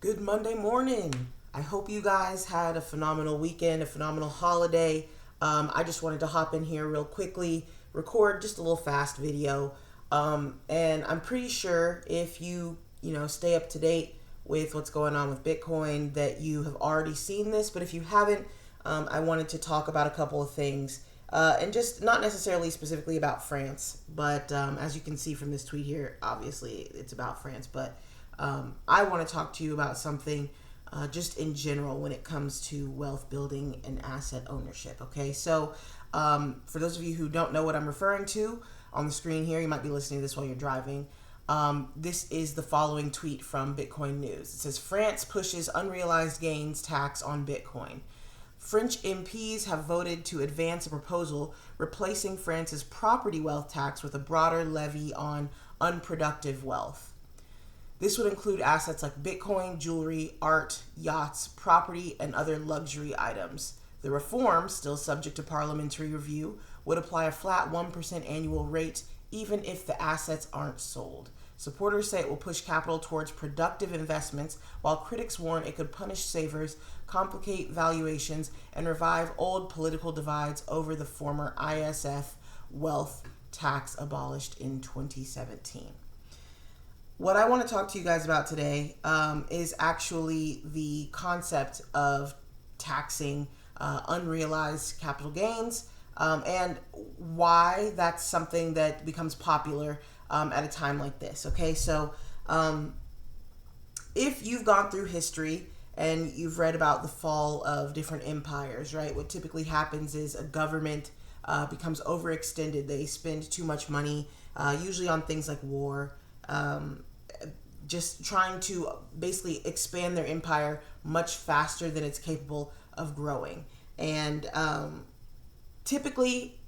Good Monday morning. I hope you guys had a phenomenal weekend, a phenomenal holiday. I just wanted to hop in here real quickly, record just a little fast video. And I'm pretty sure if you stay up to date with what's going on with Bitcoin that you have already seen this. But if you haven't, I wanted to talk about a couple of things. And just not necessarily specifically about France, but as you can see from this tweet here, obviously it's about France. But I want to talk to you about something just in general when it comes to wealth building and asset ownership. Okay, so for those of you who don't know what I'm referring to, on the screen here, you might be listening to this while you're driving. This is the following tweet from Bitcoin News. It says, France pushes unrealized gains tax on Bitcoin. French MPs have voted to advance a proposal replacing France's property wealth tax with a broader levy on unproductive wealth. This would include assets like Bitcoin, jewelry, art, yachts, property, and other luxury items. The reform, still subject to parliamentary review, would apply a flat 1% annual rate even if the assets aren't sold. Supporters say it will push capital towards productive investments, while critics warn it could punish savers, complicate valuations, and revive old political divides over the former ISF wealth tax abolished in 2017. What I want to talk to you guys about today is actually the concept of taxing unrealized capital gains and why that's something that becomes popular at a time like this. Okay, so if you've gone through history and you've read about the fall of different empires, right, what typically happens is a government becomes overextended. They spend too much money, usually on things like war, just trying to basically expand their empire much faster than it's capable of growing. And typically,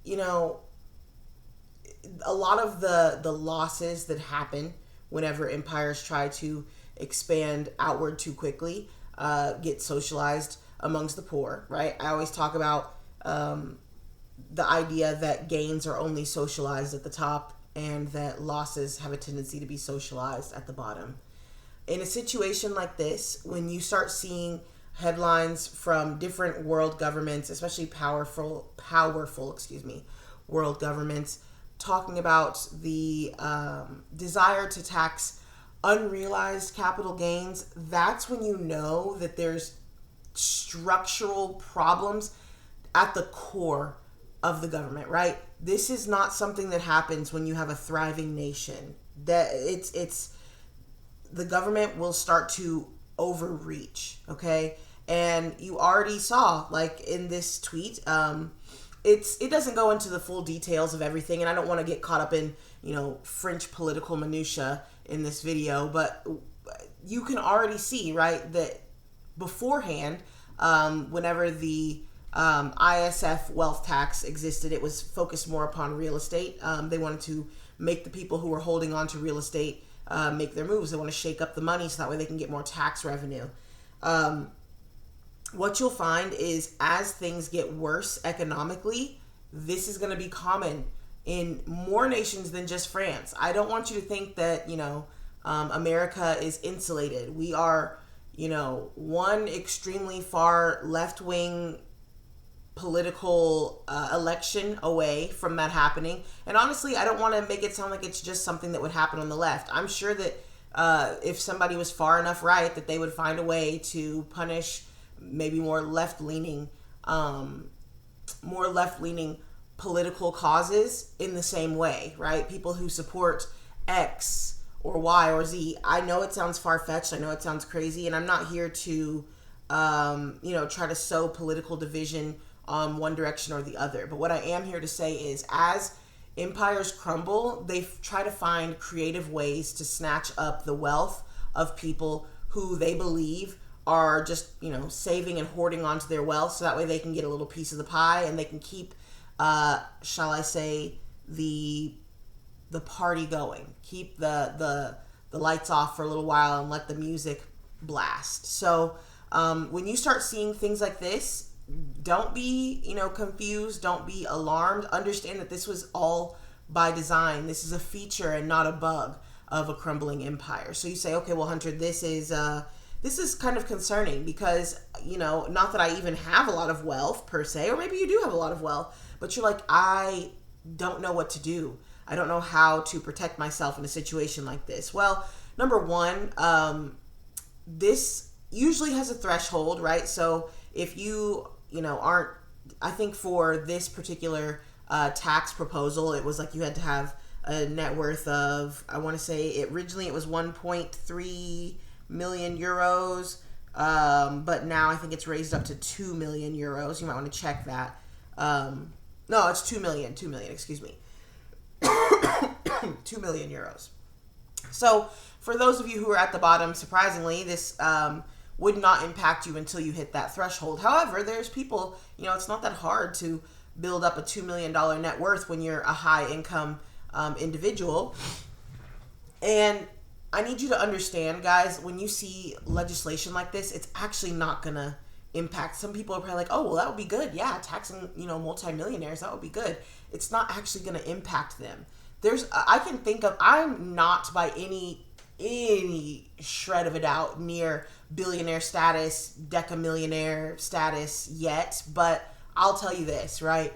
a lot of the losses that happen whenever empires try to expand outward too quickly get socialized amongst the poor, right? I always talk about the idea that gains are only socialized at the top and that losses have a tendency to be socialized at the bottom. In a situation like this, when you start seeing headlines from different world governments, especially powerful, world governments, talking about the desire to tax unrealized capital gains, that's when you know that there's structural problems at the core of the government, right? This is not something that happens when you have a thriving nation. That it's the government will start to overreach, okay? And you already saw, like in this tweet, it doesn't go into the full details of everything, and I don't want to get caught up in French political minutia in this video, but you can already see, right, that beforehand, whenever the ISF wealth tax existed, it was focused more upon real estate. They wanted to make the people who were holding on to real estate make their moves. They want to shake up the money so that way they can get more tax revenue. What you'll find is as things get worse economically, this is going to be common in more nations than just France. I don't want you to think that, America is insulated. We are, one extremely far left-wing political election away from that happening. And honestly, I don't want to make it sound like it's just something that would happen on the left. I'm sure that if somebody was far enough right, that they would find a way to punish maybe more left-leaning political causes in the same way, right? People who support X or Y or Z. I know it sounds far-fetched. I know it sounds crazy, and I'm not here to try to sow political division on one direction or the other. But what I am here to say is, as empires crumble, they try to find creative ways to snatch up the wealth of people who they believe are just, saving and hoarding onto their wealth, so that way they can get a little piece of the pie and they can keep, shall I say, the party going, keep the lights off for a little while and let the music blast. So when you start seeing things like this, don't be, confused. Don't be alarmed. Understand that this was all by design. This is a feature and not a bug of a crumbling empire. So you say, okay, well, Hunter, this is this is kind of concerning because, not that I even have a lot of wealth per se, or maybe you do have a lot of wealth, but you're like, I don't know what to do. I don't know how to protect myself in a situation like this. Well, number one, this usually has a threshold, right? So if you, aren't, I think for this particular tax proposal, it was like you had to have a net worth of, I want to say originally it was 1.3 million euros, but now I think it's raised up to 2 million euros. You might want to check that. No, it's 2 million, excuse me. 2 million euros. So for those of you who are at the bottom, surprisingly, this would not impact you until you hit that threshold. However, there's people, it's not that hard to build up a $2 million net worth when you're a high income individual. And I need you to understand, guys, when you see legislation like this, it's actually not going to impact. Some people are probably like, oh, well, that would be good. Yeah, taxing, multimillionaires, that would be good. It's not actually going to impact them. I can think of, I'm not by any shred of a doubt near billionaire status, decamillionaire status yet, but I'll tell you this, right?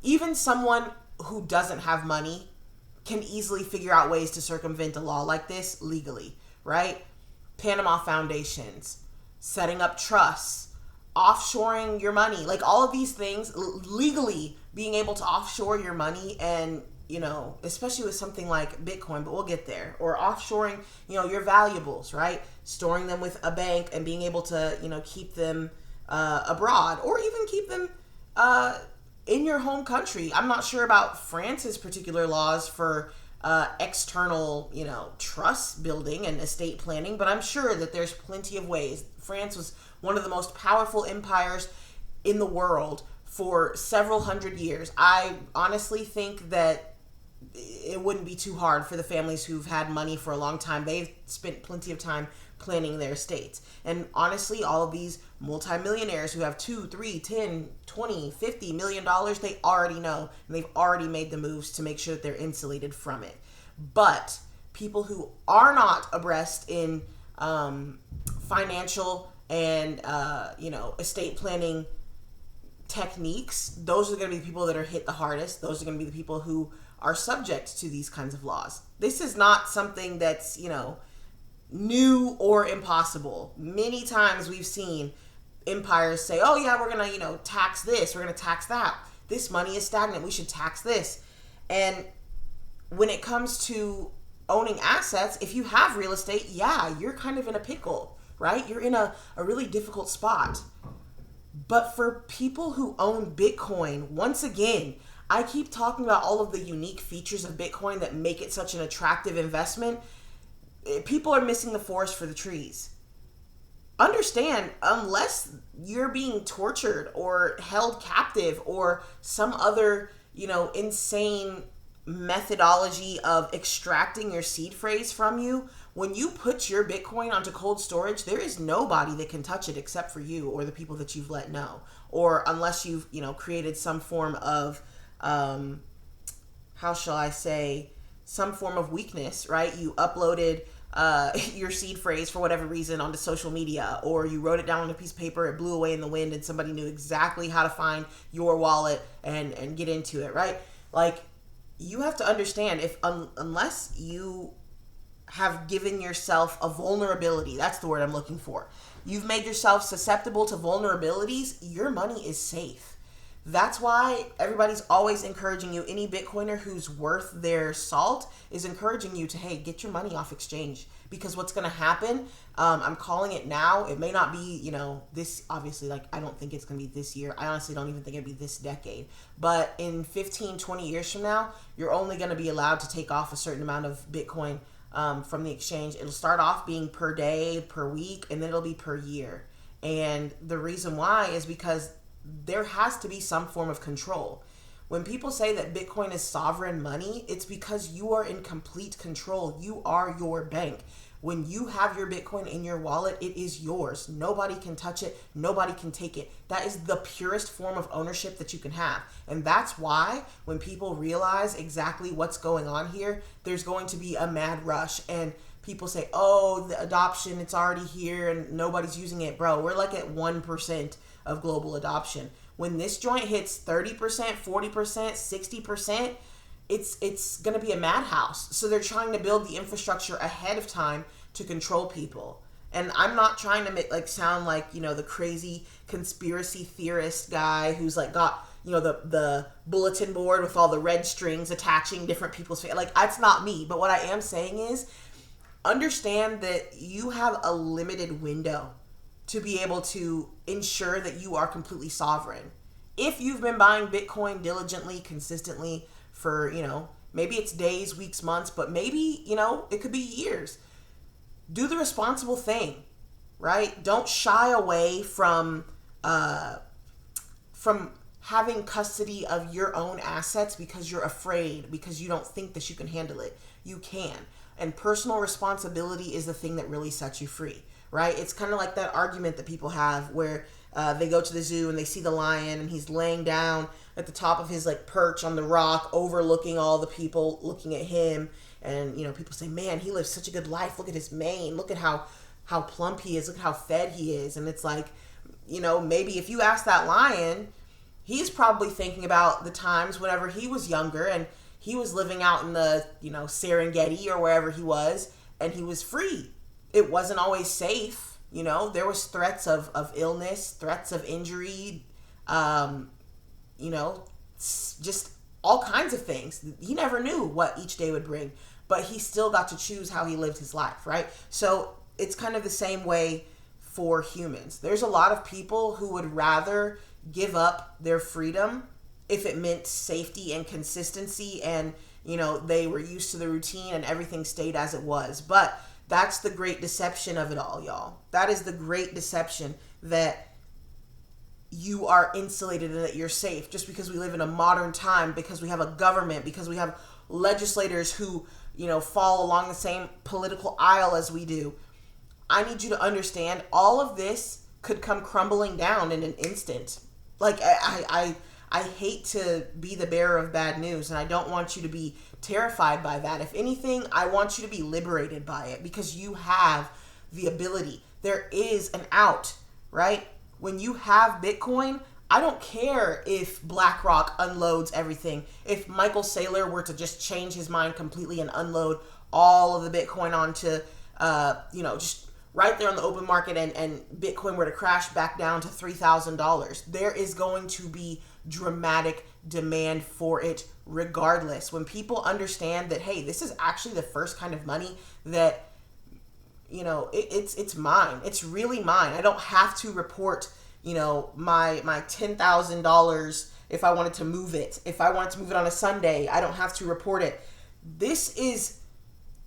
Even someone who doesn't have money can easily figure out ways to circumvent a law like this legally, right? Panama foundations, setting up trusts, offshoring your money, like all of these things, legally being able to offshore your money and, especially with something like Bitcoin, but we'll get there, or offshoring, your valuables, right? Storing them with a bank and being able to, keep them abroad, or even keep them in your home country. I'm not sure about France's particular laws for external, trust building and estate planning, but I'm sure that there's plenty of ways. France was one of the most powerful empires in the world for several hundred years. I honestly think that it wouldn't be too hard for the families who've had money for a long time. They've spent plenty of time planning their estates. And honestly, all of these multimillionaires who have 2, 3, 10, 20, 50 million dollars, they already know, and they've already made the moves to make sure that they're insulated from it. But people who are not abreast in financial and estate planning techniques, those are going to be the people that are hit the hardest. Those are going to be the people who are subject to these kinds of laws. This is not something that's, new or impossible. Many times we've seen empires say, oh yeah, we're going to, tax this, we're going to tax that. This money is stagnant, we should tax this. And when it comes to owning assets, if you have real estate, yeah, you're kind of in a pickle, right? You're in a really difficult spot. But for people who own Bitcoin, once again, I keep talking about all of the unique features of Bitcoin that make it such an attractive investment. People are missing the forest for the trees. Understand, unless you're being tortured or held captive or some other, insane methodology of extracting your seed phrase from you, when you put your Bitcoin onto cold storage, there is nobody that can touch it except for you or the people that you've let know. Or unless you've, created some form of, how shall I say, some form of weakness, right? You uploaded your seed phrase for whatever reason onto social media, or you wrote it down on a piece of paper, it blew away in the wind, and somebody knew exactly how to find your wallet and get into it, right? Like, you have to understand, if unless you have given yourself a vulnerability, that's the word I'm looking for, you've made yourself susceptible to vulnerabilities, your money is safe. That's why everybody's always encouraging you. Any Bitcoiner who's worth their salt is encouraging you to, hey, get your money off exchange. Because what's going to happen, I'm calling it now. It may not be, this, obviously, I don't think it's going to be this year. I honestly don't even think it'll be this decade. But in 15, 20 years from now, you're only going to be allowed to take off a certain amount of Bitcoin from the exchange. It'll start off being per day, per week, and then it'll be per year. And the reason why is because there has to be some form of control. When people say that Bitcoin is sovereign money, it's because you are in complete control. You are your bank. When you have your Bitcoin in your wallet, it is yours. Nobody can touch it. Nobody can take it. That is the purest form of ownership that you can have. And that's why when people realize exactly what's going on here, there's going to be a mad rush. And people say, oh, the adoption, it's already here and nobody's using it. Bro, we're like at 1% of global adoption. When this joint hits 30%, 40%, 60%, it's going to be a madhouse. So they're trying to build the infrastructure ahead of time to control people. And I'm not trying to make sound like, you know, the crazy conspiracy theorist guy who's like got, you know, the bulletin board with all the red strings attaching different people's face. Like, that's not me. But what I am saying is, understand that you have a limited window to be able to ensure that you are completely sovereign. If you've been buying Bitcoin diligently, consistently for, you know, maybe it's days, weeks, months, but maybe, you know, it could be years. Do the responsible thing, right? Don't shy away from having custody of your own assets because you're afraid, because you don't think that you can handle it. You can. And personal responsibility is the thing that really sets you free, right? It's kind of like that argument that people have where they go to the zoo and they see the lion and he's laying down at the top of his like perch on the rock overlooking all the people looking at him. And, you know, people say, man, he lives such a good life. Look at his mane. Look at how plump he is. Look at how fed he is. And it's like, you know, maybe if you ask that lion, he's probably thinking about the times whenever he was younger and he was living out in the, you know, Serengeti or wherever he was, and he was free. It wasn't always safe. You know, there was threats of illness, threats of injury, you know, just all kinds of things. He never knew what each day would bring, but he still got to choose how he lived his life, right? So it's kind of the same way for humans. There's a lot of people who would rather give up their freedom if it meant safety and consistency and, you know, they were used to the routine and everything stayed as it was. But that's the great deception of it all, y'all. That is the great deception, that you are insulated and that you're safe just because we live in a modern time, because we have a government, because we have legislators who, you know, fall along the same political aisle as we do. I need you to understand all of this could come crumbling down in an instant. Like, I hate to be the bearer of bad news, and I don't want you to be terrified by that. If anything, I want you to be liberated by it, because you have the ability. There is an out, right? When you have Bitcoin, I don't care if BlackRock unloads everything. If Michael Saylor were to just change his mind completely and unload all of the Bitcoin onto, you know, just right there on the open market, and Bitcoin were to crash back down to $3,000, there is going to be dramatic demand for it regardless. When people understand that, hey, this is actually the first kind of money that, you know, it's mine. It's really mine. I don't have to report, you know, my $10,000 if I wanted to move it. If I wanted to move it on a Sunday, I don't have to report it. This is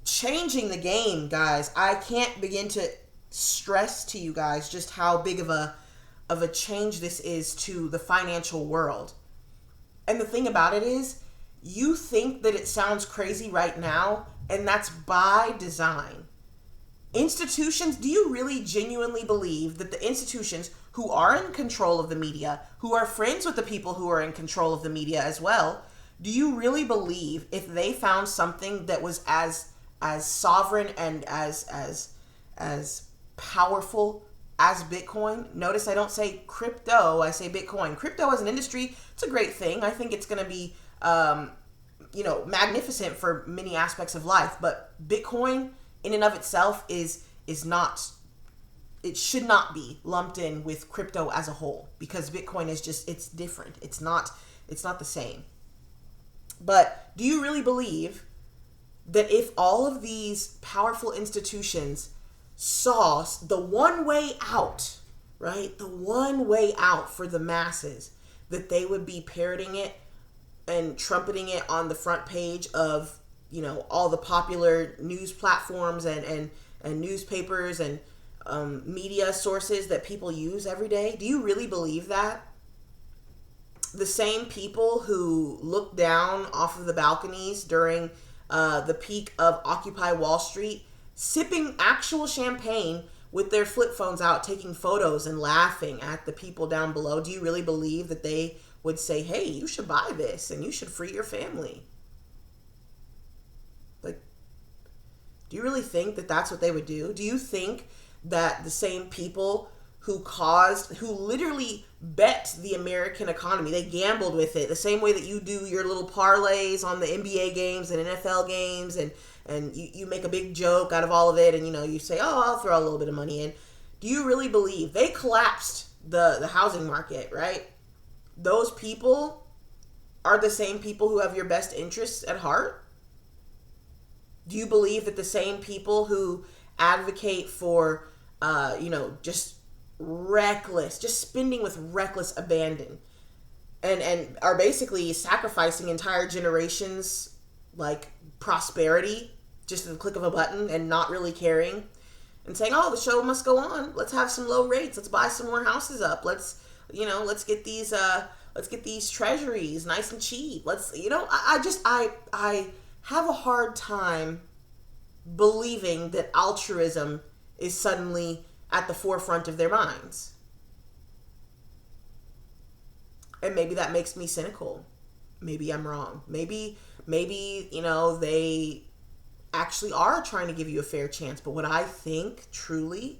changing the game, guys. I can't begin to stress to you guys just how big of a change this is to the financial world. And the thing about it is, you think that it sounds crazy right now, and that's by design. Institutions, do you really genuinely believe that the institutions who are in control of the media, who are friends with the people who are in control of the media as well, do you really believe if they found something that was as sovereign and as powerful as Bitcoin? Notice I don't say crypto, I say Bitcoin. Crypto as an industry, it's a great thing. I think it's going to be, you know, magnificent for many aspects of life. But Bitcoin in and of itself is not, it should not be lumped in with crypto as a whole, because Bitcoin is just, it's different. It's not the same. But do you really believe that if all of these powerful institutions saw the one way out, right? The one way out for the masses, that they would be parroting it and trumpeting it on the front page of, you know, all the popular news platforms and newspapers and media sources that people use every day? Do you really believe that? The same people who look down off of the balconies during the peak of Occupy Wall Street, sipping actual champagne with their flip phones out, taking photos and laughing at the people down below, do you really believe that they would say, hey, you should buy this and you should free your family? Like, Do you really think that that's what they would do? Do you think that the same people who literally bet the American economy, they gambled with it the same way that you do your little parlays on the NBA games and NFL games, and you make a big joke out of all of it, and you say, oh, I'll throw a little bit of money in. Do you really believe they collapsed the housing market, right? Those people are the same people who have your best interests at heart? Do you believe that the same people who advocate for, just reckless, just spending with reckless abandon, and are basically sacrificing entire generations, like, prosperity, just at the click of a button, and not really caring, and saying, oh, the show must go on. Let's have some low rates. Let's buy some more houses up. Let's get these treasuries nice and cheap. I have a hard time believing that altruism is suddenly at the forefront of their minds. And maybe that makes me cynical. Maybe I'm wrong. Maybe they actually are trying to give you a fair chance. But what I think truly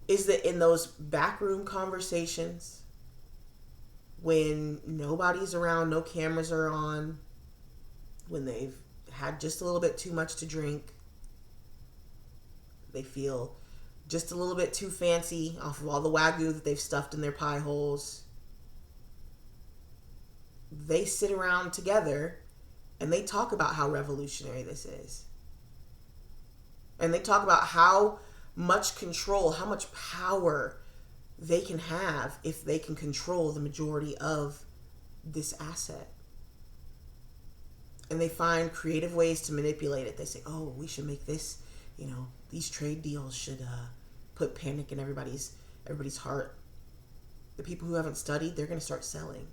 is that in those backroom conversations, when nobody's around, no cameras are on, when they've had just a little bit too much to drink, they feel just a little bit too fancy off of all the Wagyu that they've stuffed in their pie holes, they sit around together and they talk about how revolutionary this is. And they talk about how much control, how much power they can have if they can control the majority of this asset. And they find creative ways to manipulate it. They say, oh, we should make this, these trade deals should put panic in everybody's heart. The people who haven't studied, they're going to start selling.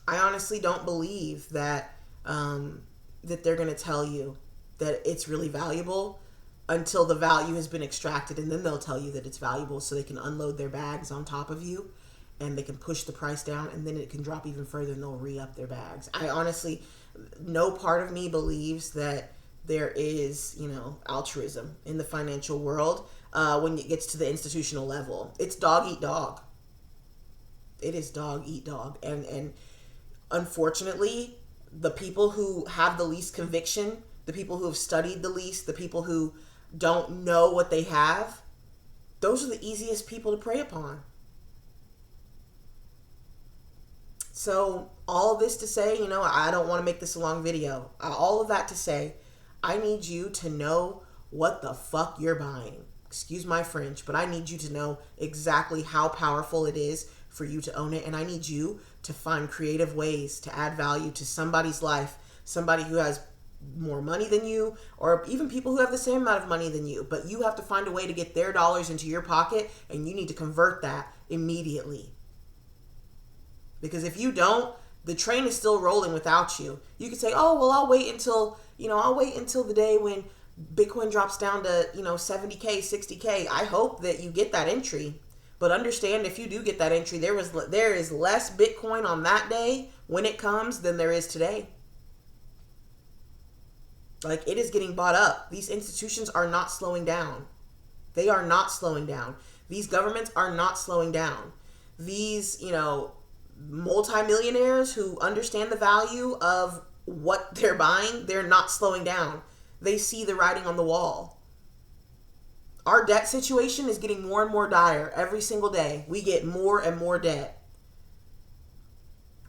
I honestly don't believe that that they're going to tell you that it's really valuable until the value has been extracted, and then they'll tell you that it's valuable so they can unload their bags on top of you, and they can push the price down, and then it can drop even further and they'll re-up their bags. I honestly, no part of me believes that there is, altruism in the financial world when it gets to the institutional level. It's dog eat dog. It is dog eat dog. And unfortunately, the people who have the least conviction, the people who have studied the least, the people who don't know what they have, those are the easiest people to prey upon. So all of this to say, I don't want to make this a long video. All of that to say, I need you to know what the fuck you're buying. Excuse my French, but I need you to know exactly how powerful it is for you to own it. And I need you to find creative ways to add value to somebody's life, somebody who has more money than you, or even people who have the same amount of money than you. But you have to find a way to get their dollars into your pocket, and you need to convert that immediately. Because if you don't, the train is still rolling without you. You could say, oh, well, I'll wait until the day when Bitcoin drops down to, 70K, 60K. I hope that you get that entry. But understand, if you do get that entry, there is less Bitcoin on that day when it comes than there is today. Like, it is getting bought up. These institutions are not slowing down. They are not slowing down. These governments are not slowing down. These, multimillionaires who understand the value of what they're buying, they're not slowing down. They see the writing on the wall. Our debt situation is getting more and more dire every single day. We get more and more debt.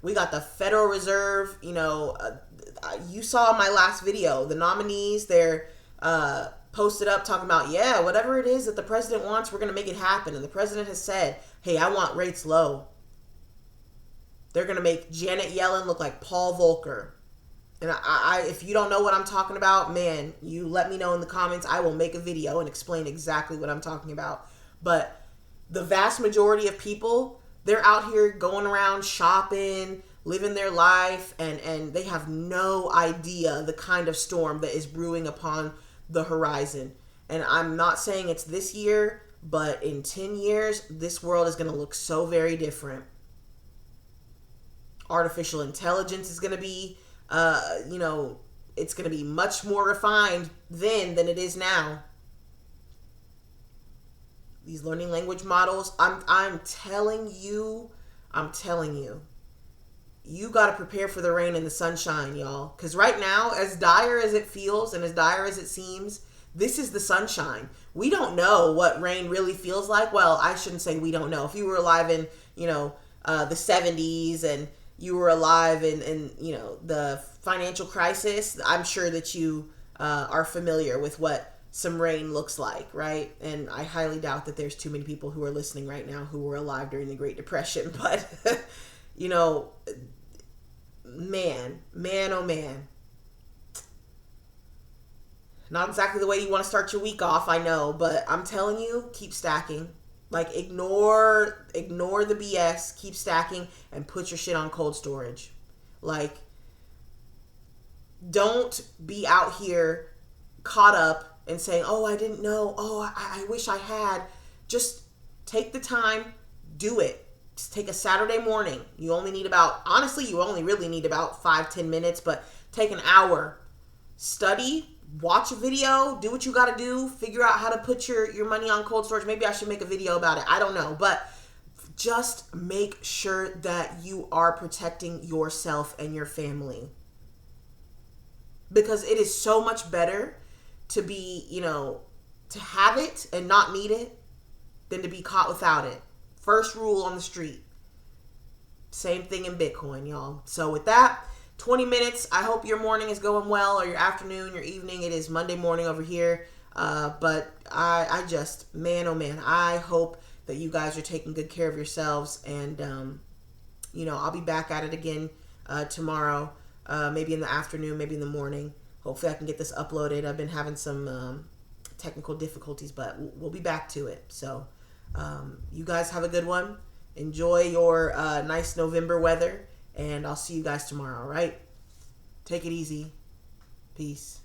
We got the Federal Reserve, you saw my last video. The nominees, they're posted up talking about, whatever it is that the president wants, we're going to make it happen. And the president has said, hey, I want rates low. They're going to make Janet Yellen look like Paul Volcker. And I if you don't know what I'm talking about, man, you let me know in the comments. I will make a video and explain exactly what I'm talking about. But the vast majority of people, they're out here going around shopping, living their life, and they have no idea the kind of storm that is brewing upon the horizon. And I'm not saying it's this year, but in 10 years, this world is going to look so very different. Artificial intelligence is going to be You know, it's going to be much more refined then than it is now. These learning language models, I'm telling you, you got to prepare for the rain and the sunshine, y'all. Because right now, as dire as it feels and as dire as it seems, this is the sunshine. We don't know what rain really feels like. Well, I shouldn't say we don't know. If you were alive in, the 70s and you were alive in the financial crisis, I'm sure that you are familiar with what some rain looks like, right? And I highly doubt that there's too many people who are listening right now who were alive during the Great Depression. But, man, oh man. Not exactly the way you want to start your week off, I know, but I'm telling you, keep stacking. Like, ignore the BS, keep stacking, and put your shit on cold storage. Like, don't be out here caught up and saying, oh, I didn't know, oh, I wish I had. Just take the time, do it. Just take a Saturday morning. You only really need about 5-10 minutes, but take an hour. Study, watch a video, do what you got to do, figure out how to put your money on cold storage. Maybe I should make a video about it. I don't know, but just make sure that you are protecting yourself and your family. Because it is so much better to be, to have it and not need it than to be caught without it. First rule on the street. Same thing in Bitcoin, y'all. So with that, 20 minutes. I hope your morning is going well, or your afternoon, your evening. It is Monday morning over here. But I just, man, oh man, I hope that you guys are taking good care of yourselves. And, I'll be back at it again tomorrow, maybe in the afternoon, maybe in the morning. Hopefully I can get this uploaded. I've been having some technical difficulties, but we'll be back to it. So you guys have a good one. Enjoy your nice November weather, and I'll see you guys tomorrow, all right? Take it easy. Peace.